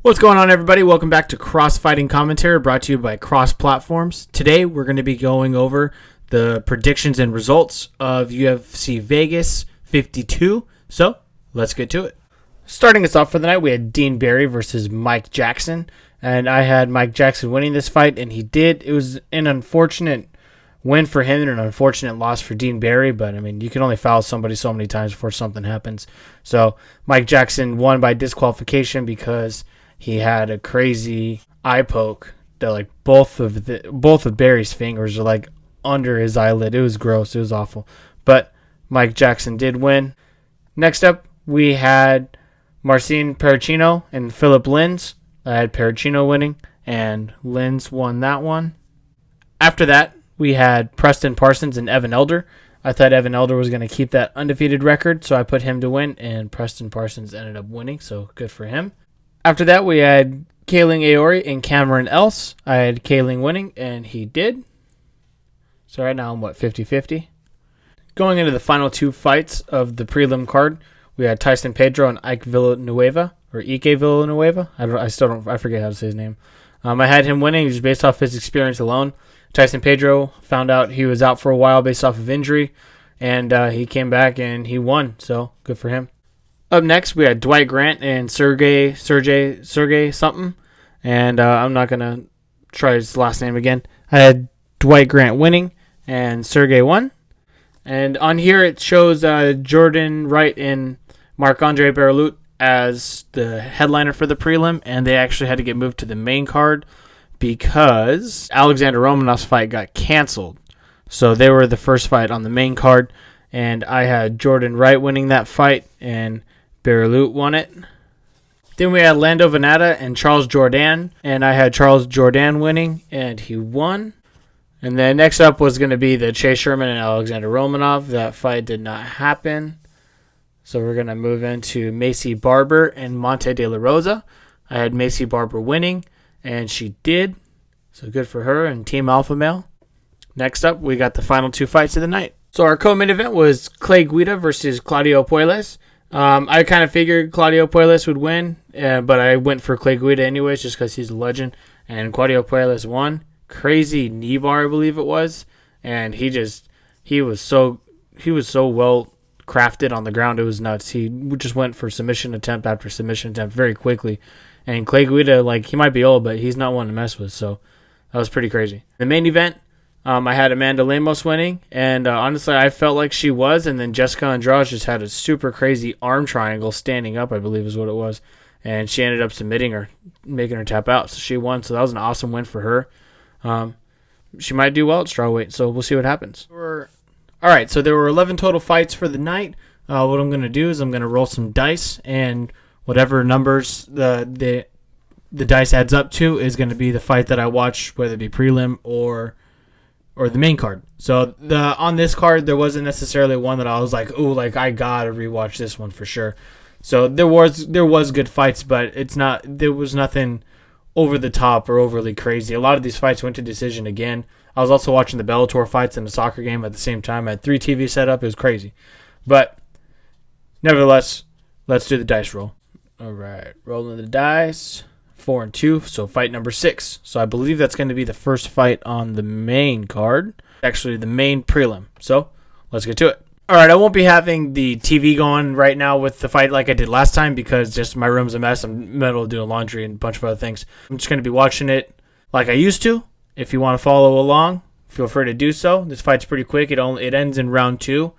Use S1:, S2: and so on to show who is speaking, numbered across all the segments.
S1: What's going on, everybody? Welcome back to Cross Fighting Commentary, brought to you by Cross Platforms. Today, we're going to be going over the predictions and results of UFC Vegas 52. So, let's get to it. Starting us off for the night, we had Dean Barry versus Mike Jackson. And I had Mike Jackson winning this fight, and he did. It was an unfortunate win for him and an unfortunate loss for Dean Barry. But, I mean, you can only foul somebody so many times before something happens. So, Mike Jackson won by disqualification because he had a crazy eye poke that like both of Barry's fingers are like under his eyelid. It was gross. It was awful. But Mike Jackson did win. Next up, we had Marcin Pericino and Philip Lins. I had Pericino winning, and Lins won that one. After that, we had Preston Parsons and Evan Elder. I thought Evan Elder was going to keep that undefeated record, so I put him to win, and Preston Parsons ended up winning, so good for him. After that, we had Kaling Aori and Cameron Else. I had Kaling winning, and he did. So right now I'm, 50-50? Going into the final two fights of the prelim card, we had Tyson Pedro and Ike Villanueva, or Ike Villanueva. I forget how to say his name. I had him winning just based off his experience alone. Tyson Pedro found out he was out for a while based off of injury, and he came back and he won, so good for him. Up next, we had Dwight Grant and Sergey something, and I'm not going to try his last name again. I had Dwight Grant winning, and Sergey won. And on here, it shows Jordan Wright and Marc-Andre Berlut as the headliner for the prelim, and they actually had to get moved to the main card because Alexander Romanov's fight got canceled. So they were the first fight on the main card, and I had Jordan Wright winning that fight, and Berlut won it. Then we had Lando Venata and Charles Jourdain, and I had Charles Jourdain winning, and he won. And then next up was going to be the Chase Sherman and Alexander Romanov. That fight did not happen. So we're going to move into Macy Barber and Monte De La Rosa. I had Macy Barber winning, and she did. So good for her and Team Alpha Male. Next up, we got the final two fights of the night. So our co-main event was Clay Guida versus Claudio Puelles. I kind of figured Claudio Puelles would win, but I went for Clay Guida anyways just because he's a legend. And Claudio Puelles won. Crazy knee bar, I believe it was. And he was so well crafted on the ground. It was nuts. He just went for submission attempt after submission attempt very quickly. And Clay Guida, he might be old, but he's not one to mess with. So that was pretty crazy. The main event, I had Amanda Lemos winning, and honestly, I felt like she was, and then Jessica Andrade just had a super crazy arm triangle standing up, I believe is what it was, and she ended up submitting her, making her tap out, so she won, so that was an awesome win for her. She might do well at strawweight, so we'll see what happens. Alright, so there were 11 total fights for the night. What I'm going to do is I'm going to roll some dice, and whatever numbers the dice adds up to is going to be the fight that I watch, whether it be prelim or the main card. So on this card, there wasn't necessarily one that I was like, ooh, I gotta rewatch this one for sure. So there was good fights, but there was nothing over the top or overly crazy. A lot of these fights went to decision again. I was also watching the Bellator fights and the soccer game at the same time. I had 3 TV set up. It was crazy. But nevertheless, let's do the dice roll. All right, rolling the dice. 4 and 2, so fight number 6. So I believe that's going to be the first fight on the main card. Actually, the main prelim. So let's get to it. All right, I won't be having the TV going right now with the fight like I did last time because just my room's a mess. I'm in the middle of doing laundry and a bunch of other things. I'm just going to be watching it like I used to. If you want to follow along, feel free to do so. This fight's pretty quick. It ends in round 2.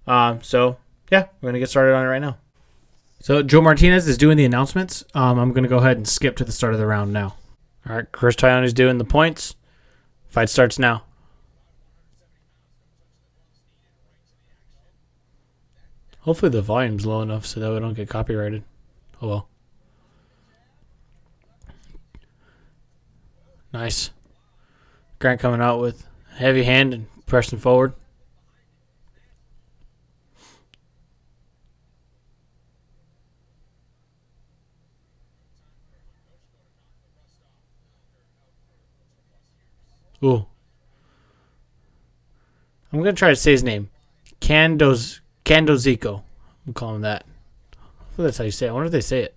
S1: So yeah, we're going to get started on it right now. So Joe Martinez is doing the announcements. I'm going to go ahead and skip to the start of the round now. All right, Chris Tyone is doing the points. Fight starts now. Hopefully the volume's low enough so that we don't get copyrighted. Oh well. Nice. Grant coming out with a heavy hand and pressing forward. Ooh. I'm going to try to say his name. Candozico. We'll call him that. Hopefully that's how you say it. I wonder if they say it.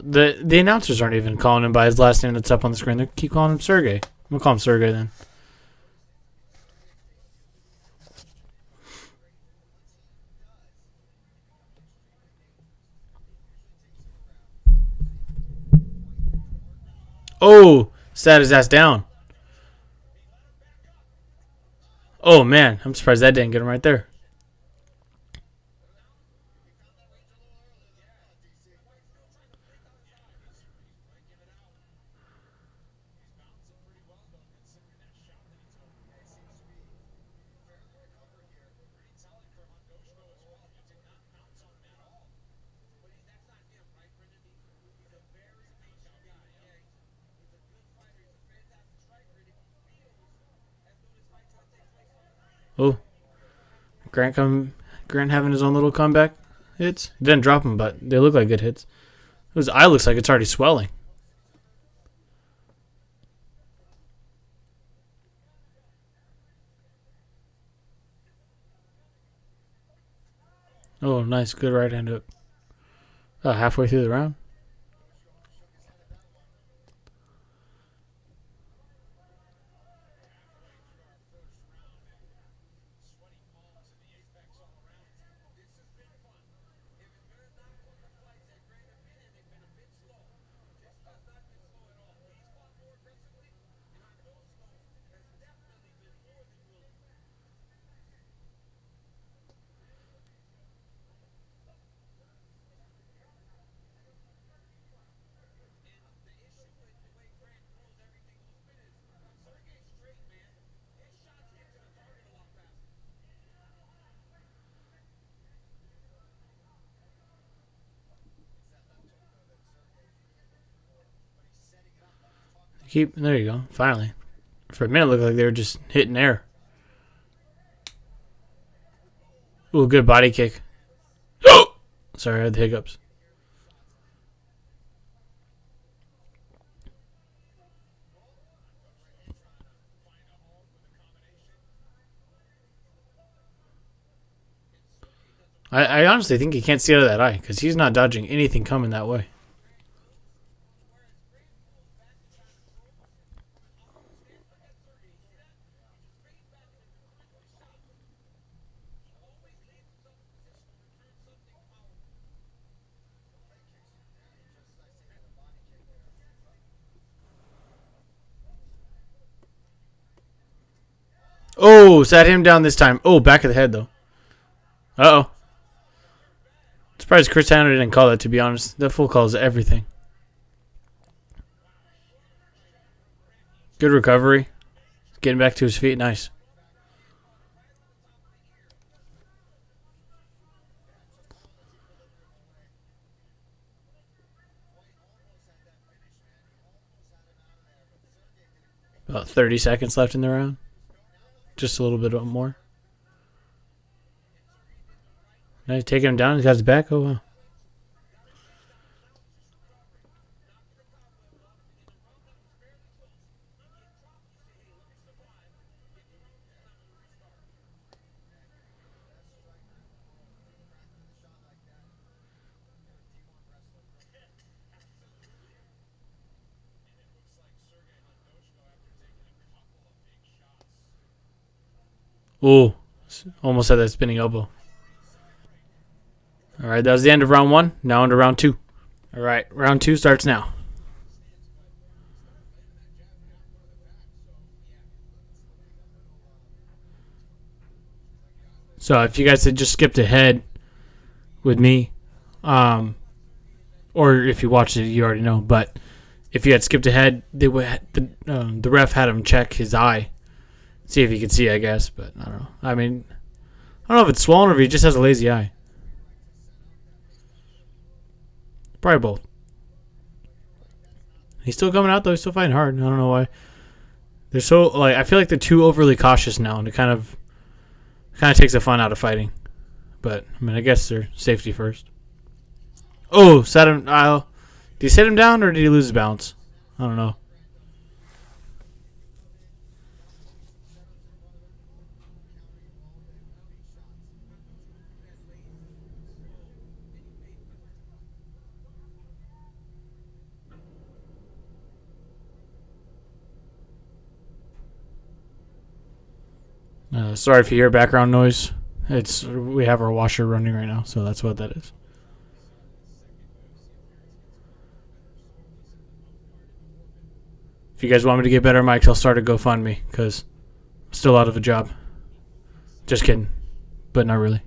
S1: The announcers aren't even calling him by his last name that's up on the screen. They keep calling him Sergey. I'm gonna call him Sergey then. Oh, sat his ass down. Oh man, I'm surprised that didn't get him right there. Oh, Grant having his own little comeback hits. He didn't drop him, but they look like good hits. His eye looks like it's already swelling. Oh, nice, good right hand hook. Halfway through the round. There you go. Finally. For a minute, it looked like they were just hitting air. Ooh, good body kick. Sorry, I had the hiccups. I honestly think he can't see out of that eye because he's not dodging anything coming that way. Oh, sat him down this time. Oh, back of the head, though. Uh-oh. Surprised Chris Tanner didn't call that, to be honest. That full calls everything. Good recovery. Getting back to his feet. Nice. About 30 seconds left in the round. Just a little bit more. Now he's taking him down. He's got his back. Oh, wow. Ooh. Almost had that spinning elbow. All right, that was the end of round one. Now into round two. All right, round two starts now. So if you guys had just skipped ahead with me, or if you watched it, you already know. But if you had skipped ahead, the ref had him check his eye, see if he could see, I guess. But I don't know. I mean, I don't know if it's swollen or if he just has a lazy eye. Probably both. He's still coming out though. He's still fighting hard. I don't know why. They're so like I feel like they're too overly cautious now, and it kind of takes the fun out of fighting. But I mean, I guess they're safety first. Oh, sat him. Did he sit him down or did he lose his balance? I don't know. Sorry if you hear background noise. We have our washer running right now, so that's what that is. If you guys want me to get better mics, I'll start a GoFundMe because I'm still out of a job. Just kidding, but not really.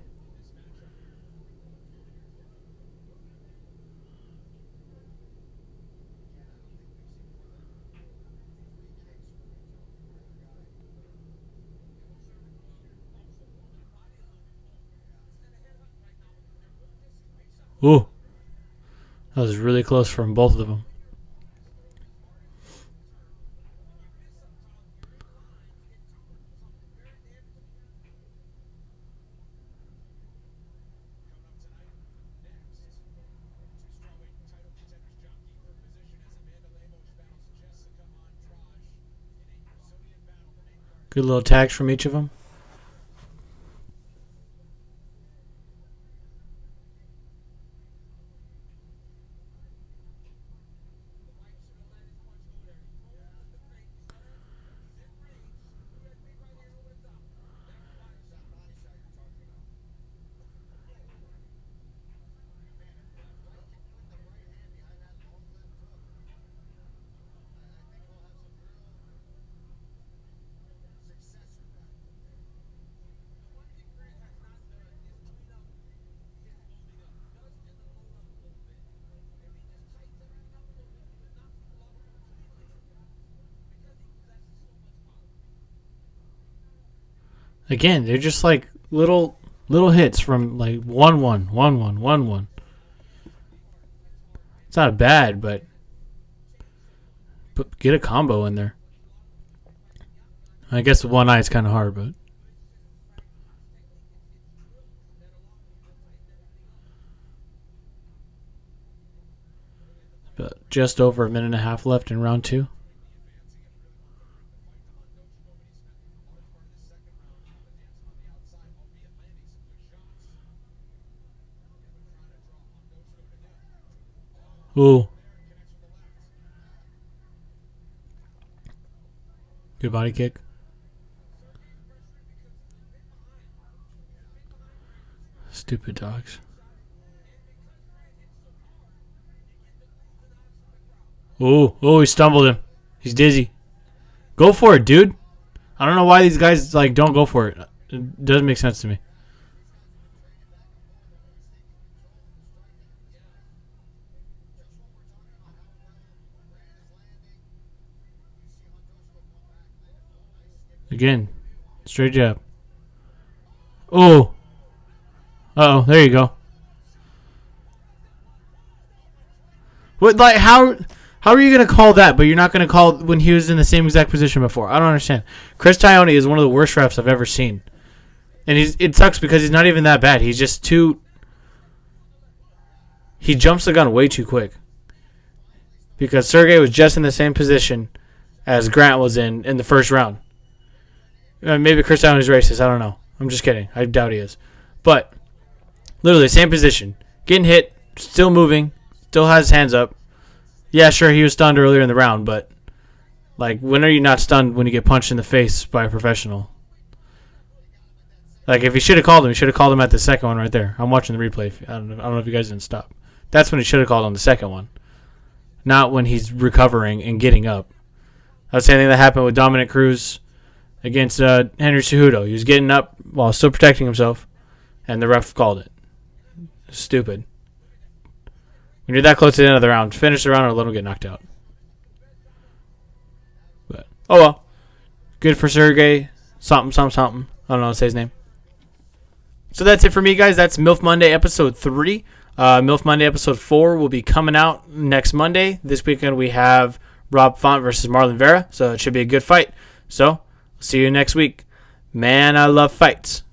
S1: Ooh, that was really close from both of them. Good little tags from each of them. Again, they're just like little hits from like 1-1, 1-1, 1-1. It's not bad, but get a combo in there. I guess with one eye it's kind of hard, but just over a minute and a half left in round 2. Ooh. Good body kick. Stupid dogs. Ooh, he stumbled him. He's dizzy. Go for it, dude. I don't know why these guys like don't go for it. It doesn't make sense to me. Again, straight jab. Oh. Uh-oh, there you go. What, like, how are you going to call that, but you're not going to call when he was in the same exact position before? I don't understand. Chris Tione is one of the worst refs I've ever seen. And it sucks because he's not even that bad. He's just too... He jumps the gun way too quick. Because Sergey was just in the same position as Grant was in the first round. Maybe Chris Allen is racist. I don't know. I'm just kidding. I doubt he is. But literally same position. Getting hit. Still moving. Still has his hands up. Yeah, sure, he was stunned earlier in the round, but like, when are you not stunned when you get punched in the face by a professional? Like, if he should have called him at the second one right there. I'm watching the replay. I don't know if you guys didn't stop. That's when he should have called on the second one. Not when he's recovering and getting up. That's the same thing that happened with Dominic Cruz against Henry Cejudo. He was getting up while still protecting himself, and the ref called it. Stupid. When you're that close to the end of the round, finish the round or let him get knocked out. But, oh well. Good for Sergey. Something. I don't know how to say his name. So that's it for me, guys. That's MILF Monday episode 3. MILF Monday episode 4 will be coming out next Monday. This weekend we have Rob Font versus Marlon Vera, so it should be a good fight. So, see you next week. Man, I love fights.